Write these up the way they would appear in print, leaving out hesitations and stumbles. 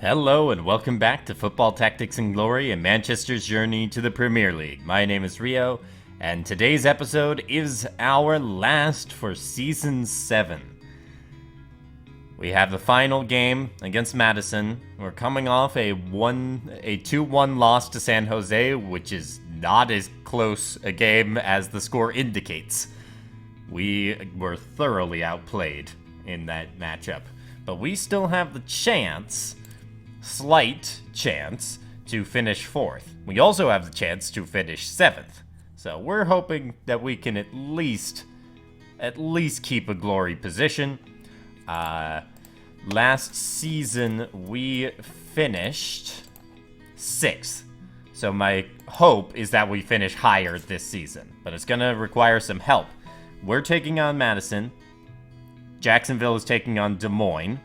Hello and welcome back to Football Tactics and Glory and Manchester's journey to the Premier League. My name is Rio, and today's episode is our last for Season 7. We have the final game against Madison. We're coming off a 2-1 loss to San Jose, which is not as close a game as the score indicates. We were thoroughly outplayed in that matchup, but we still have the slight chance to finish 4th. We also have the chance to finish 7th. So we're hoping that we can at least keep a glory position. Last season we finished 6th. So my hope is that we finish higher this season, but it's going to require some help. We're taking on Madison. Jacksonville is taking on Des Moines.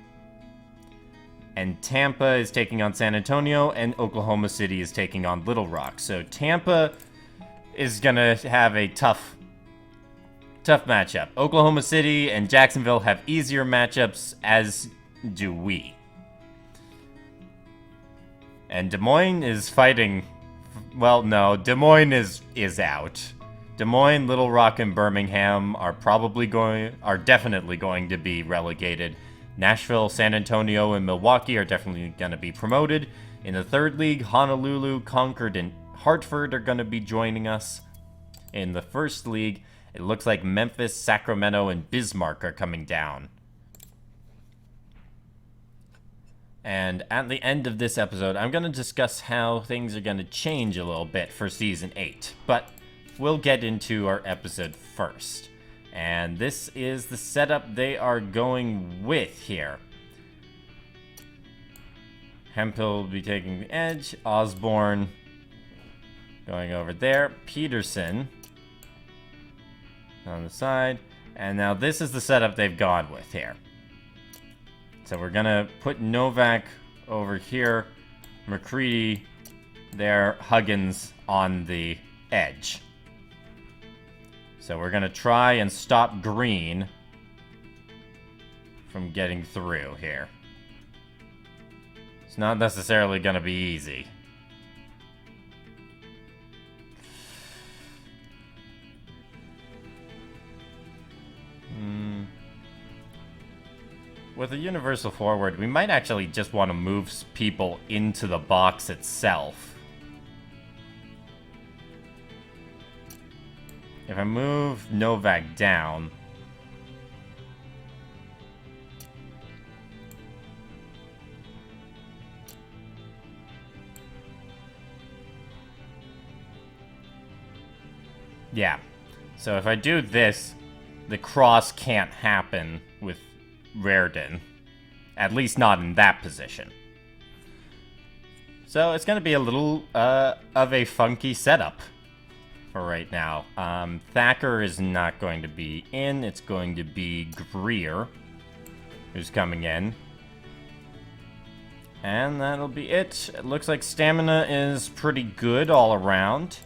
And Tampa is taking on San Antonio, and Oklahoma City is taking on Little Rock. So Tampa is going to have a tough matchup. Oklahoma City and Jacksonville have easier matchups, as do we. And Des Moines is fighting... Well, no, Des Moines is out. Des Moines, Little Rock, and Birmingham are definitely going to be relegated. Nashville, San Antonio, and Milwaukee are definitely going to be promoted. In the 3rd league, Honolulu, Concord, and Hartford are going to be joining us. In the 1st league, it looks like Memphis, Sacramento, and Bismarck are coming down. And at the end of this episode, I'm going to discuss how things are going to change a little bit for Season 8. But we'll get into our episode first. And this is the setup they are going with here. Hemphill will be taking the edge. Osborne going over there. Peterson on the side. And now this is the setup they've gone with here. So we're going to put Novak over here. McCready there. Huggins on the edge. So we're going to try and stop Green from getting through here. It's not necessarily going to be easy. With a universal forward, we might actually just want to move people into the box itself. If I move Novak down... Yeah. So if I do this, the cross can't happen with Reardon. At least not in that position. So it's going to be a little of a funky setup for right now. Thacker is not going to be in. It's going to be Greer who's coming in. And that'll be it. It looks like stamina is pretty good all around.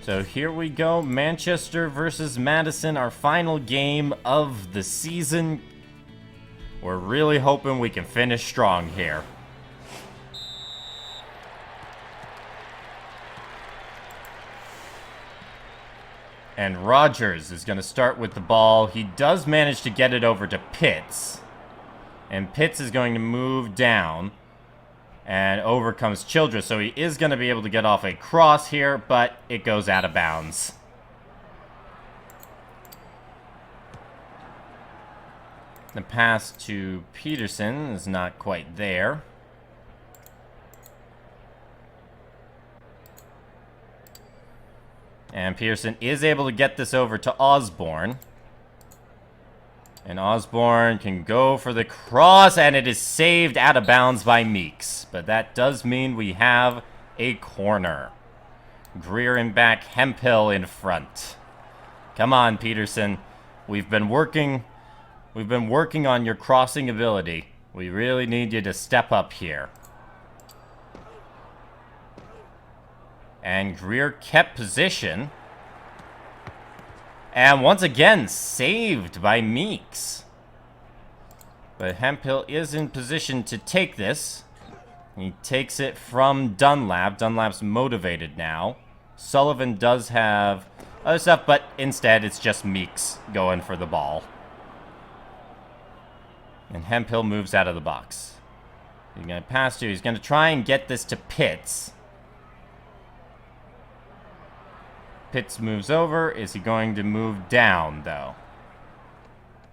So here we go. Manchester versus Madison, our final game of the season. We're really hoping we can finish strong here. And Rogers is going to start with the ball. He does manage to get it over to Pitts. And Pitts is going to move down. And over comes Childress. So he is going to be able to get off a cross here, but it goes out of bounds. The pass to Peterson is not quite there. And Pearson is able to get this over to Osborne. And Osborne can go for the cross, and it is saved out of bounds by Meeks. But that does mean we have a corner. Greer in back, Hemphill in front. Come on, Peterson. We've been working on your crossing ability. We really need you to step up here. And Greer kept position. And once again, saved by Meeks. But Hemphill is in position to take this. He takes it from Dunlap. Dunlap's motivated now. Sullivan does have other stuff, but instead it's just Meeks going for the ball. And Hemphill moves out of the box. He's going to pass to. He's going to try and get this to Pitts. Pitts moves over. Is he going to move down, though?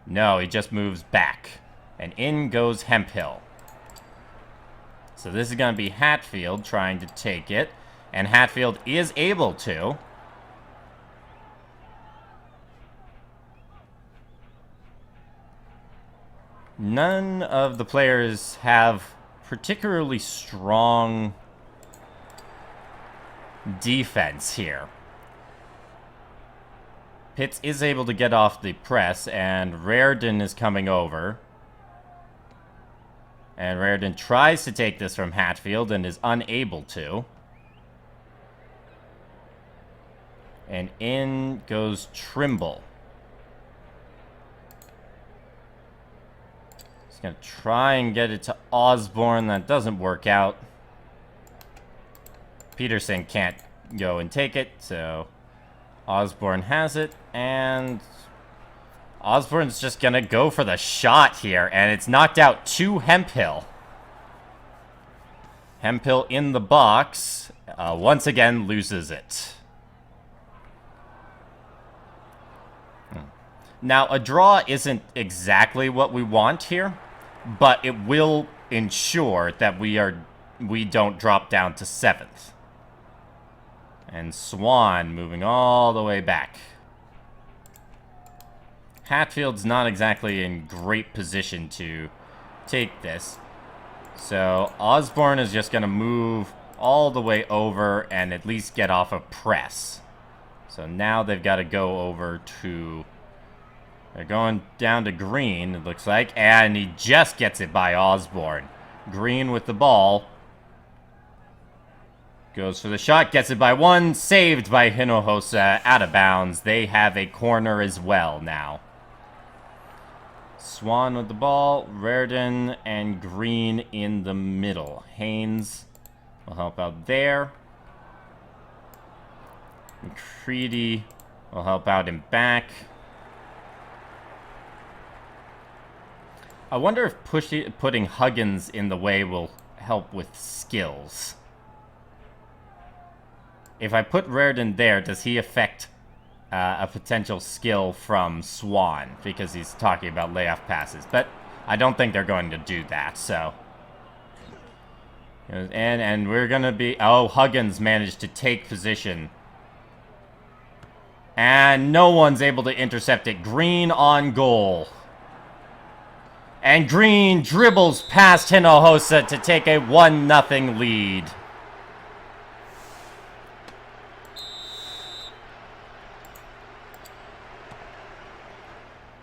No, he just moves back. And in goes Hemphill. So this is going to be Hatfield trying to take it. And Hatfield is able to. None of the players have particularly strong defense here. Pitts is able to get off the press, and Raridan is coming over. And Raridan tries to take this from Hatfield and is unable to. And in goes Trimble. He's going to try and get it to Osborne. That doesn't work out. Peterson can't go and take it, so Osborne has it. And Osborne's just going to go for the shot here, and it's knocked out to Hemphill. Hemphill in the box, once again loses it. Now, a draw isn't exactly what we want here, but it will ensure that we don't drop down to 7th. And Swan moving all the way back. Hatfield's not exactly in great position to take this. So Osborne is just going to move all the way over and at least get off a press. So now they've got to go over to... They're going down to Green, it looks like. And he just gets it by Osborne. Green with the ball. Goes for the shot, gets it by 1. Saved by Hinojosa, out of bounds. They have a corner as well now. Swan with the ball, Raridan and Green in the middle. Haynes will help out there. McCready will help out in back. I wonder if putting Huggins in the way will help with skills. If I put Raridan there, does he affect a potential skill from Swan? Because he's talking about layoff passes. But I don't think they're going to do that, so... And we're going to be... Oh, Huggins managed to take position. And no one's able to intercept it. Green on goal. And Green dribbles past Hinojosa to take a 1-0 lead.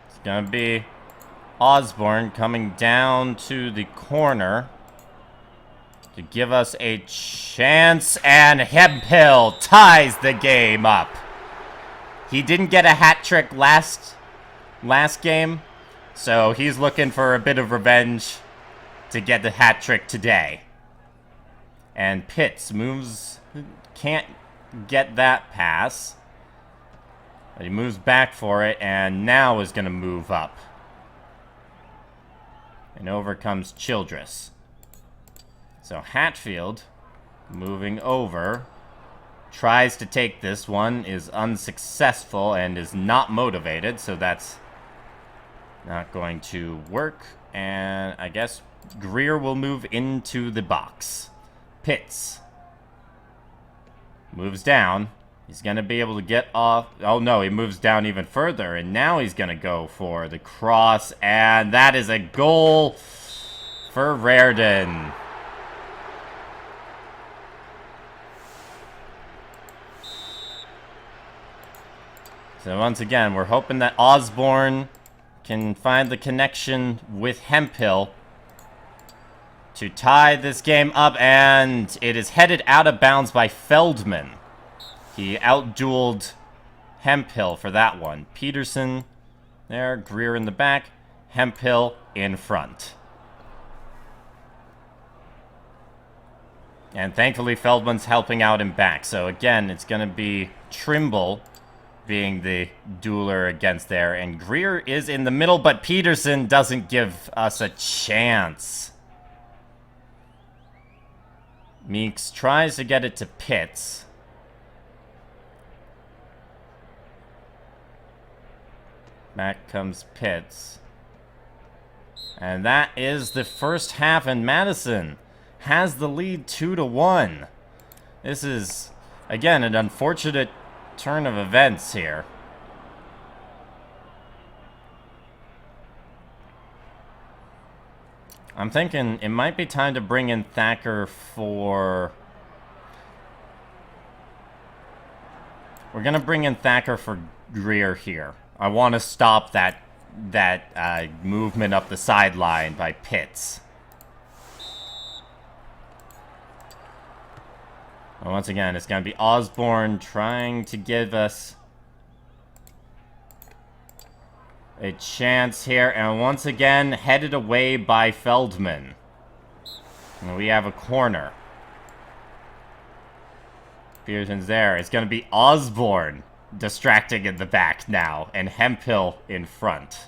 It's going to be Osborne coming down to the corner to give us a chance. And Hemphill ties the game up. He didn't get a hat trick last game. So he's looking for a bit of revenge to get the hat trick today. And Pitts moves, can't get that pass. But he moves back for it and now is going to move up. And over comes Childress. So Hatfield moving over. Tries to take this one, is unsuccessful and is not motivated. So that's... not going to work, and I guess Greer will move into the box. Pitts moves down. He's going to be able to get off. Oh, no, he moves down even further, and now he's going to go for the cross, and that is a goal for Raridan. So once again, we're hoping that Osborne can find the connection with Hemphill to tie this game up, and it is headed out of bounds by Feldman. He outdueled Hemphill for that one. Peterson there, Greer in the back, Hemphill in front. And thankfully, Feldman's helping out in back. So again, it's going to be Trimble being the dueler against there. And Greer is in the middle, but Peterson doesn't give us a chance. Meeks tries to get it to Pitts. Back comes Pitts. And that is the first half, and Madison has the lead 2-1. This is, again, an unfortunate turn of events here. I'm thinking it might be time to bring in Thacker for... We're going to bring in Thacker for Greer here. I want to stop that movement up the sideline by Pitts. And once again, it's going to be Osborne trying to give us a chance here. And once again, headed away by Feldman. And we have a corner. Peterson's there. It's going to be Osborne distracting in the back now. And Hemphill in front.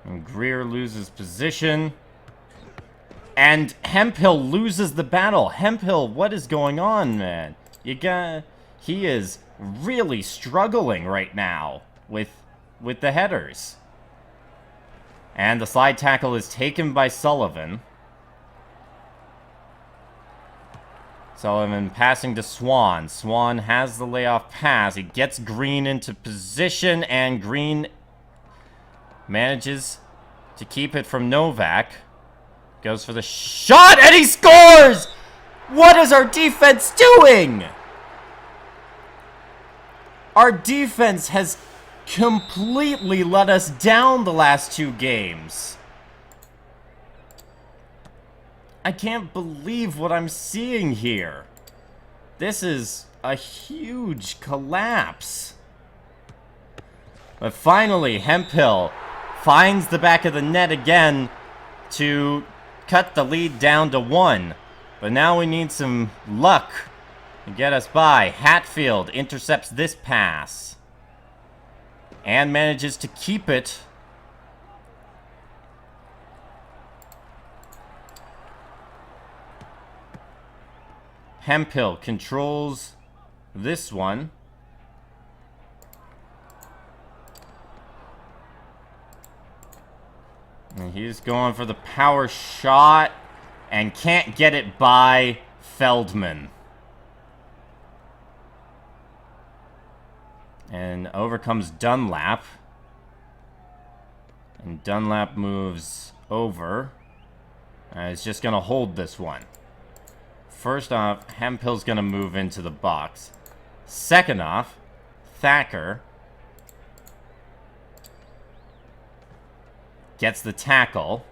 And Greer loses position. And Hemphill loses the battle. Hemphill, what is going on, man? He is really struggling right now with the headers. And the slide tackle is taken by Sullivan. Sullivan passing to Swan. Swan has the layoff pass. He gets Green into position, and Green manages to keep it from Novak. Goes for the shot, and he scores! What is our defense doing? Our defense has completely let us down the last two games. I can't believe what I'm seeing here. This is a huge collapse. But finally, Hemphill finds the back of the net again to cut the lead down to 1. But now we need some luck to get us by. Hatfield intercepts this pass and manages to keep it. Hemphill controls this one. And he's going for the power shot and can't get it by Feldman. And over comes Dunlap. And Dunlap moves over. And he's just going to hold this one. First off, Hemphill's going to move into the box. Second off, Thacker gets the tackle.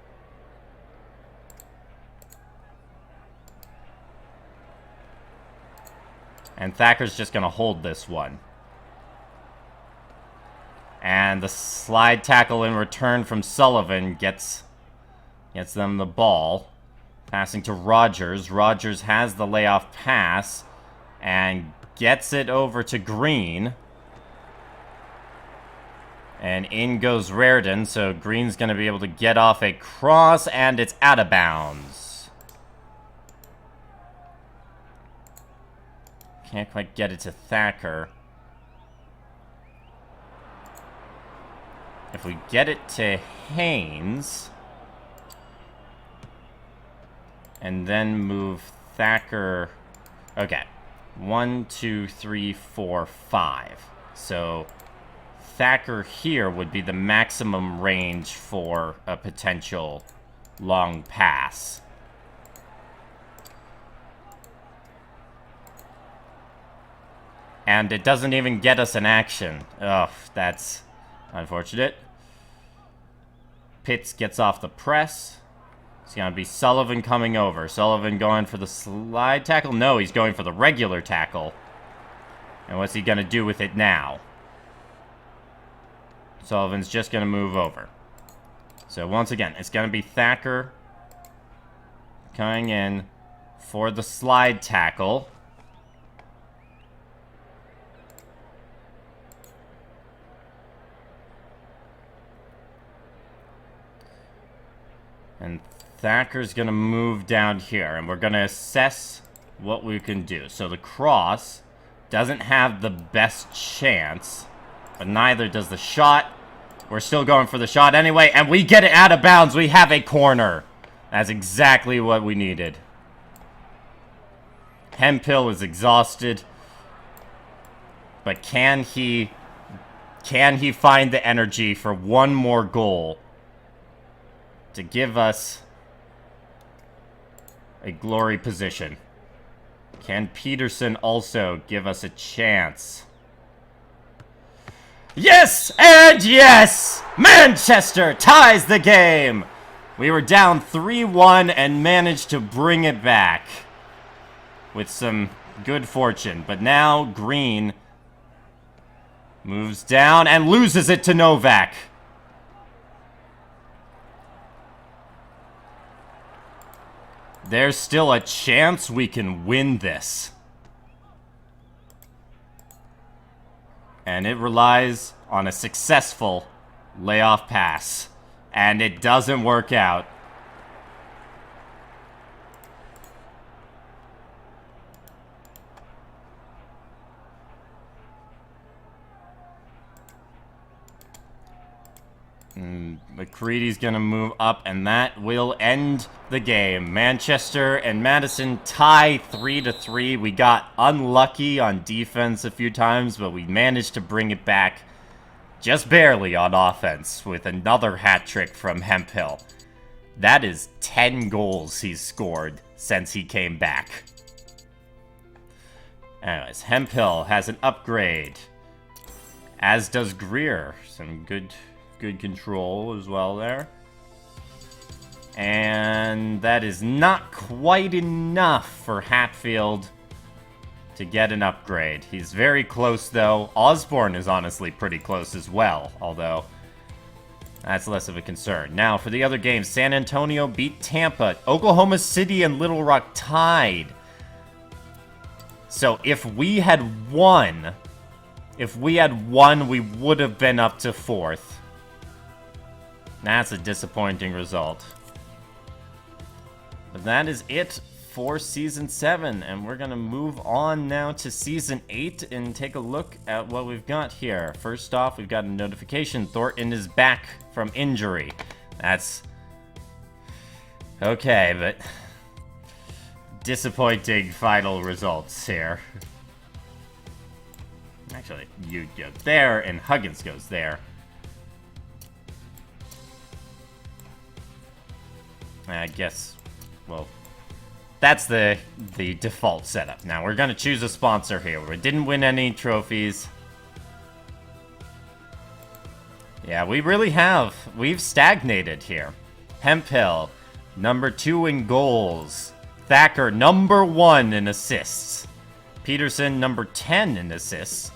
And Thacker's just going to hold this one. And the slide tackle in return from Sullivan gets them the ball. Passing to Rogers. Rogers has the layoff pass and gets it over to Green. And in goes Raridan, so Green's going to be able to get off a cross, and it's out of bounds. Can't quite get it to Thacker. If we get it to Haynes, and then move Thacker. Okay. 1, 2, 3, 4, 5. So Thacker here would be the maximum range for a potential long pass. And it doesn't even get us an action. Ugh, that's unfortunate. Pitts gets off the press. It's going to be Sullivan coming over. Sullivan going for the slide tackle? No, he's going for the regular tackle. And what's he going to do with it now? Sullivan's just going to move over. So once again, it's going to be Thacker coming in for the slide tackle. And Thacker's going to move down here, and we're going to assess what we can do. So the cross doesn't have the best chance, but neither does the shot. We're still going for the shot anyway, and we get it out of bounds. We have a corner. That's exactly what we needed. Hemphill is exhausted, but can he find the energy for one more goal to give us a glory position? Can Peterson also give us a chance? Yes and yes! Manchester ties the game! We were down 3-1 and managed to bring it back with some good fortune. But now Green moves down and loses it to Novak. There's still a chance we can win this. And it relies on a successful layoff pass. And it doesn't work out. McCready's gonna move up, and that will end the game. Manchester and Madison tie 3-3. We got unlucky on defense a few times, but we managed to bring it back just barely on offense with another hat trick from Hemphill. That is 10 goals he's scored since he came back. Anyways, Hemphill has an upgrade, as does Greer. Some good control as well there. And that is not quite enough for Hatfield to get an upgrade. He's very close, though. Osborne is honestly pretty close as well, although that's less of a concern. Now, for the other games, San Antonio beat Tampa. Oklahoma City and Little Rock tied. So if we had won, we would have been up to 4th. That's a disappointing result. But that is it for Season 7, and we're going to move on now to Season 8 and take a look at what we've got here. First off, we've got a notification. Thornton is back from injury. That's okay, but disappointing final results here. Actually, you go there, and Huggins goes there. I guess, well, that's the default setup. Now, we're going to choose a sponsor here. We didn't win any trophies. Yeah, we really have. We've stagnated here. Hemphill, number 2 in goals. Thacker, number 1 in assists. Peterson, number 10 in assists.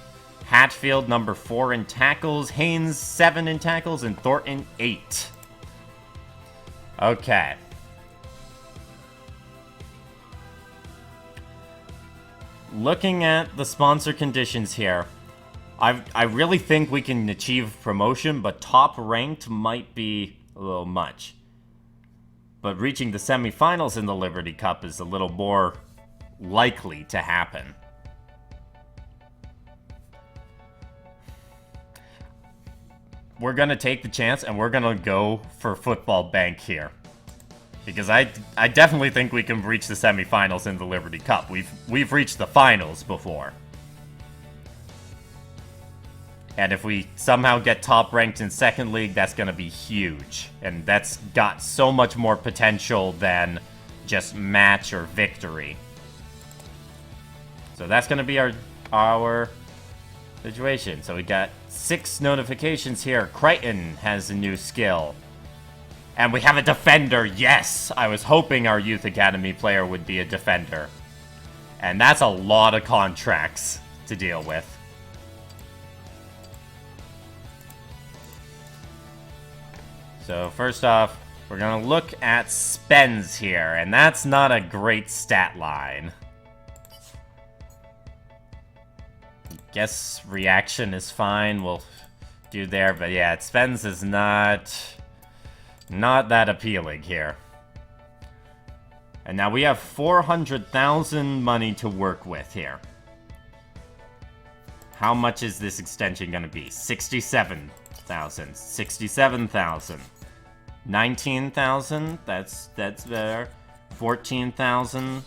Hatfield, number 4 in tackles. Haynes, 7 in tackles. And Thornton, 8. Okay. Looking at the sponsor conditions here, I really think we can achieve promotion, but top ranked might be a little much. But reaching the semifinals in the Liberty Cup is a little more likely to happen. We're going to take the chance, and we're going to go for Football Bank here. Because I definitely think we can reach the semifinals in the Liberty Cup. We've reached the finals before. And if we somehow get top ranked in second league, that's going to be huge. And that's got so much more potential than just match or victory. So that's going to be our situation. So we got 6 notifications here. Crichton has a new skill. And we have a defender. Yes! I was hoping our Youth Academy player would be a defender. And that's a lot of contracts to deal with. So first off, we're gonna look at spends here, and that's not a great stat line. Guess reaction is fine, we'll do there, but yeah, spends is not that appealing here. And now we have 400,000 money to work with here. How much is this extension gonna be? 67,000. 67,000. 19,000. That's better. 14,000.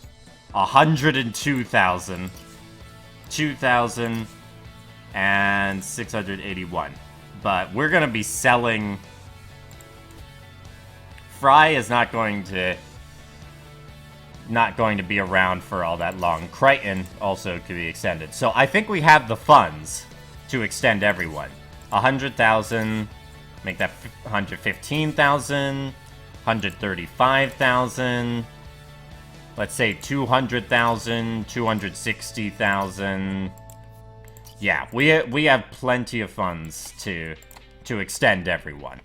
102,000. 2,000. And 681. But we're gonna be selling. Fry is not going to be around for all that long. Crichton also could be extended. So I think we have the funds to extend everyone. 100,000, make that 115,000, 135,000, let's say 200,000, 260,000. Yeah, we have plenty of funds to extend everyone.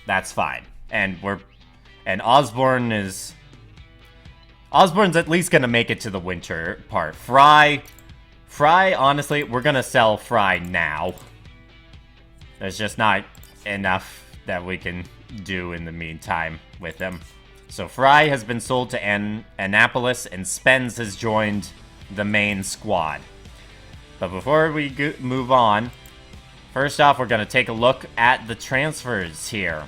That's fine. And Osborne's at least gonna make it to the winter part. Fry, honestly, we're gonna sell Fry now. There's just not enough that we can do in the meantime with him. So Fry has been sold to Annapolis, and Spence has joined the main squad. But before we move on, first off, we're gonna take a look at the transfers here.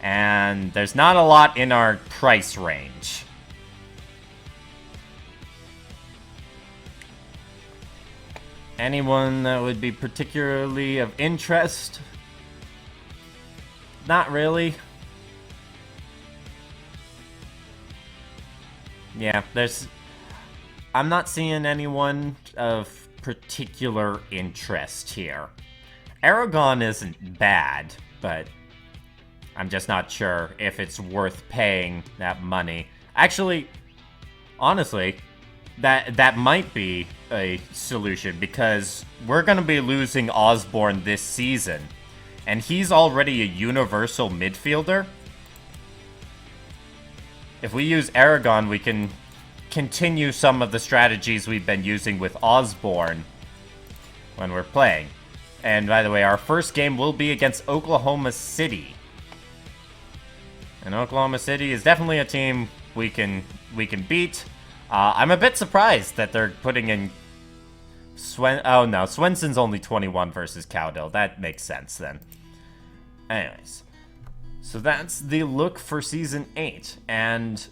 And there's not a lot in our price range. Anyone that would be particularly of interest? Not really. Yeah, I'm not seeing anyone of particular interest here. Aragon isn't bad, but I'm just not sure if it's worth paying that money. Actually, honestly, that might be a solution, because we're going to be losing Osborne this season, and he's already a universal midfielder. If we use Aragon, we can continue some of the strategies we've been using with Osborne when we're playing. And by the way, our first game will be against Oklahoma City. And Oklahoma City is definitely a team we can beat. I'm a bit surprised that they're putting in oh no, Swenson's only 21 versus Cowdell. That makes sense then. Anyways, so that's the look for Season 8. And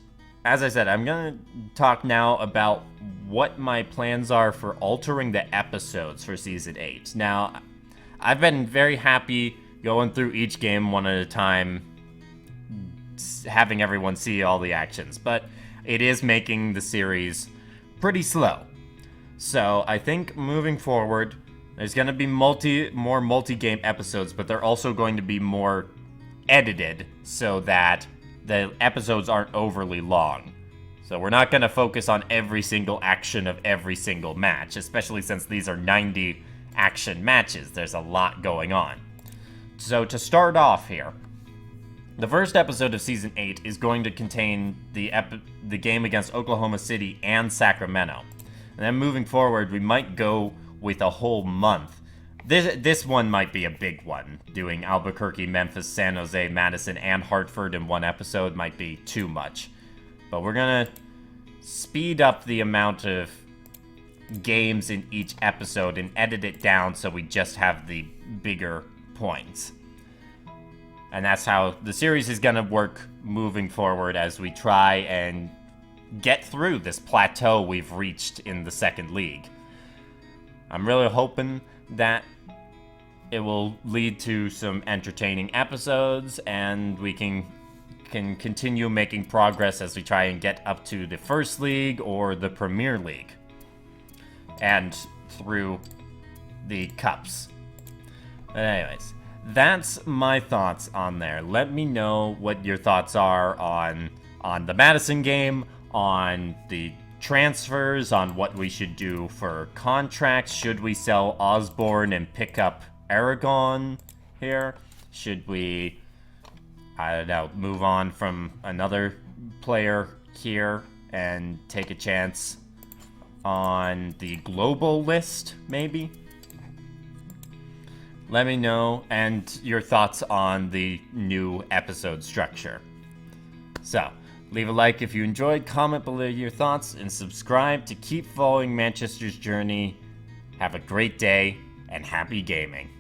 as I said, I'm going to talk now about what my plans are for altering the episodes for Season 8. Now, I've been very happy going through each game one at a time, having everyone see all the actions, but it is making the series pretty slow. So I think moving forward, there's going to be more multi-game episodes, but they're also going to be more edited so that the episodes aren't overly long. So we're not going to focus on every single action of every single match, especially since these are 90 action matches. There's a lot going on. So to start off here, the first episode of Season 8 is going to contain the game against Oklahoma City and Sacramento. And then moving forward, we might go with a whole month. This one might be a big one. Doing Albuquerque, Memphis, San Jose, Madison, and Hartford in one episode might be too much. But we're going to speed up the amount of games in each episode and edit it down so we just have the bigger points. And that's how the series is going to work moving forward as we try and get through this plateau we've reached in the second league. I'm really hoping that it will lead to some entertaining episodes, and we can continue making progress as we try and get up to the First League or the Premier League. And through the Cups. But anyways, that's my thoughts on there. Let me know what your thoughts are on the Madison game, on the transfers, on what we should do for contracts. Should we sell Osborne and pick up Aragon here? Should we, I don't know, move on from another player here and take a chance on the global list, maybe? Let me know, and your thoughts on the new episode structure. So, leave a like if you enjoyed, comment below your thoughts, and subscribe to keep following Manchester's journey. Have a great day, and happy gaming.